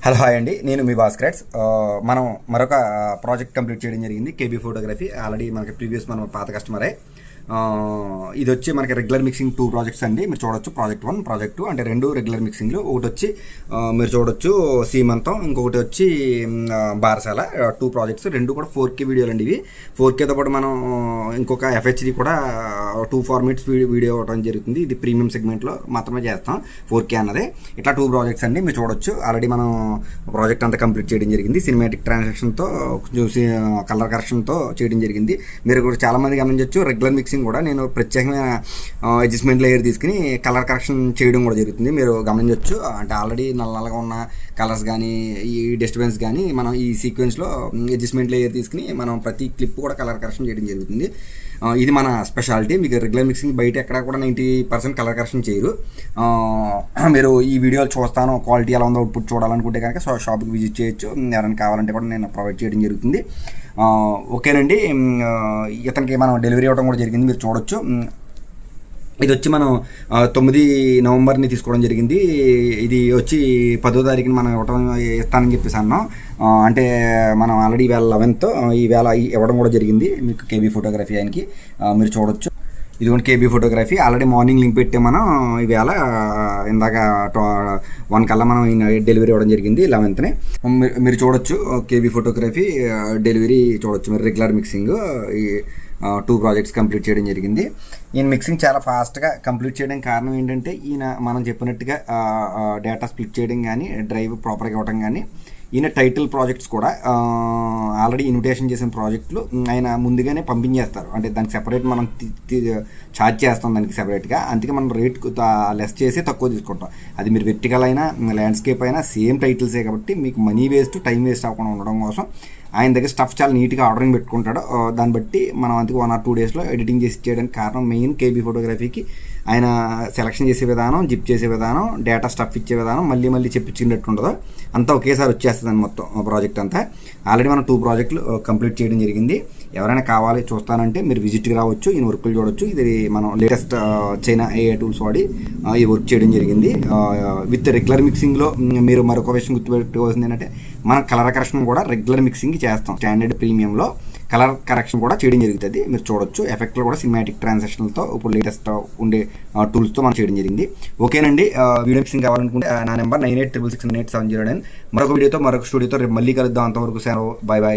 Hello hi అండి, నేను మీ భాస్కర్స్. మనం మరొక ప్రాజెక్ట్ కంప్లీట్ చేయడం జరిగింది. కేబీ ఫోటోగ్రఫీ ఆల్రెడీ మనకి ప్రీవియస్ మన పాత కస్టమరే. ఇది వచ్చి మనకి రెగ్యులర్ మిక్సింగ్ 2 ప్రాజెక్ట్స్ అండి. మీరు చూడొచ్చు ప్రాజెక్ట్ 1, ప్రాజెక్ట్ 2 అంటే 2 రెగ్యులర్ మిక్సింగ్లు. ఒకటి వచ్చి మీరు చూడొచ్చు సీమంతం, ఇంకొకటి వచ్చి బారసాల. 2 ప్రాజెక్ట్స్, 2 కూడా 4K వీడియోలు అండి. ఇవి 4Kతో పాటు మనం ఇంకొక FHD కూడా 2 ఫార్మాట్స్ వీడియో ఇవ్వడం జరుగుతుంది. ఇది ప్రీమియం సెగ్మెంట్లో మాత్రమే చేస్తాం 4K అన్నది. ఇట్లా 2 ప్రాజెక్ట్స్ అండి. మీరు చూడొచ్చు ఆల్రెడీ మనం ప్రాజెక్ట్ అంతా కంప్లీట్ చేయడం జరిగింది. సినిమాటిక్ ట్రాన్సాక్షన్తో చూసి కలర్ కరెక్షన్తో చేయడం జరిగింది. మీరు కూడా చాలామంది గమనించవచ్చు, రెగ్యులర్ మిక్సింగ్ కూడా నేను ప్రత్యేకమైన అడ్జస్ట్మెంట్ లేయర్ తీసుకుని కలర్ కరెక్షన్ చేయడం కూడా జరుగుతుంది. మీరు గమనించవచ్చు, అంటే ఆల్రెడీ నల్లగా ఉన్న కలర్స్ కానీ ఈ డిస్టర్బెన్స్ కానీ మనం ఈ సీక్వెన్స్లో అడ్జస్ట్మెంట్ లేయర్ తీసుకుని మనం ప్రతి క్లిప్ కూడా కలర్ కరెక్షన్ చేయడం జరుగుతుంది. ఇది మన స్పెషాలిటీ. మీకు రెగ్యులర్ మిక్సింగ్ బయట ఎక్కడ కూడా 90% కలర్ కరెక్షన్ చేయరు. మీరు ఈ వీడియోలు చూస్తాను, క్వాలిటీ ఎలా ఉందో అవుట్పుట్ చూడాలనుకుంటే కనుక షాప్కి విజిట్ చేయొచ్చు. ఎవరైనా కావాలంటే కూడా నేను ప్రొవైడ్ చేయడం జరుగుతుంది. ఓకేనండి. ఇతనికి మనం డెలివరీ ఇవ్వడం కూడా జరిగింది. మీరు చూడొచ్చు. ఇది వచ్చి మనం 9 నవంబర్ని తీసుకోవడం జరిగింది. ఇది వచ్చి 10వ తారీఖున మనం ఇస్తానని చెప్పేసి అన్నాం. అంటే మనం ఆల్రెడీ ఈవేళ 11th, ఈవేళ ఇవ్వడం కూడా జరిగింది మీకు కేబీ ఫోటోగ్రఫీ ఆయనకి. మీరు చూడొచ్చు, ఇదిగోండి KB photography. Already morning link పెట్టే మనం ఈవేళ ఇందాక 1 కల్లా మనం డెలివరీ ఇవ్వడం జరిగింది 11th. మీరు చూడొచ్చు కేబీ ఫోటోగ్రఫీ డెలివరీ చూడొచ్చు. మీరు రెగ్యులర్ మిక్సింగ్ ఈ 2 ప్రాజెక్ట్స్ కంప్లీట్ చేయడం జరిగింది. ఈయన మిక్సింగ్ చాలా ఫాస్ట్గా కంప్లీట్ చేయడానికి కారణం ఏంటంటే, ఈయన మనం చెప్పినట్టుగా డేటా స్ప్లిట్ చేయడం కానీ, డ్రైవ్ ప్రాపర్గా ఇవ్వడం కానీ, ఈయన టైటిల్ ప్రాజెక్ట్స్ కూడా ఆల్రెడీ ఇన్విటేషన్ చేసిన ప్రాజెక్టులు ఆయన ముందుగానే పంపించేస్తారు. అంటే దానికి సెపరేట్ మనం ఛార్జ్ చేస్తాం దానికి సెపరేట్గా. అందుకే మనం రేట్ లెస్ చేసి తక్కువ తీసుకుంటాం. అది మీరు వెర్టికల్ అయినా ల్యాండ్స్కేప్ అయినా సేమ్ టైటిల్సే కాబట్టి మీకు మనీ వేస్ట్, టైం వేస్ట్ అవ్వకుండా ఉండడం కోసం ఆయన దగ్గర స్టఫ్ చాలా నీట్గా ఆర్డరింగ్ పెట్టుకుంటాడు. దాన్ని బట్టి మనం అందుకు 1 or 2 డేస్లో ఎడిటింగ్ చేసి చేయడానికి కారణం మెయిన్ కేబీ ఫోటోగ్రఫీకి ఆయన సెలక్షన్ చేసే విధానం, జిప్ చేసే విధానం, డేటా స్టఫ్ ఇచ్చే విధానం మళ్ళీ చెప్పించినట్టు ఉండదు. అంతా ఒకేసారి వచ్చేస్తుంది మొత్తం ప్రాజెక్ట్ అంతా. ఆల్రెడీ మనం 2 ప్రాజెక్టులు కంప్లీట్ చేయడం జరిగింది. ఎవరైనా కావాలి చూస్తానంటే మీరు విజిట్కి రావచ్చు, ఈయన వర్క్లు చూడవచ్చు. ఇది మనం లేటెస్ట్ చైనా AI టూల్స్ వాడి ఈ వర్క్ చేయడం జరిగింది. విత్ రెగ్యులర్ మిక్సింగ్లో మీరు మరొక విషయం గుర్తుపెట్టుకోవాల్సింది ఏంటంటే, మనం కలర్ కరెక్షన్ కూడా రెగ్యులర్ మిక్సింగ్ చేస్తాం. స్టాండర్డ్ ప్రీమియంలో కలర్ కరెక్షన్ కూడా చేయడం జరుగుతుంది. మీరు చూడొచ్చు ఎఫెక్ట్లు కూడా సినిమాటిక్ ట్రాన్సాక్షన్లతో ఇప్పుడు లేటెస్ట్ ఉండే టూల్స్తో మనం చేయడం జరిగింది. ఓకేనండి. వీడియో మిక్సింగ్ కావాలనుకుంటే నా నెంబర్ 9866698709. మరొక వీడియోతో మరొక స్టూడియోతో రేపు మళ్ళీ కలుద్దాం. అంతవరకు సెలవు. By by.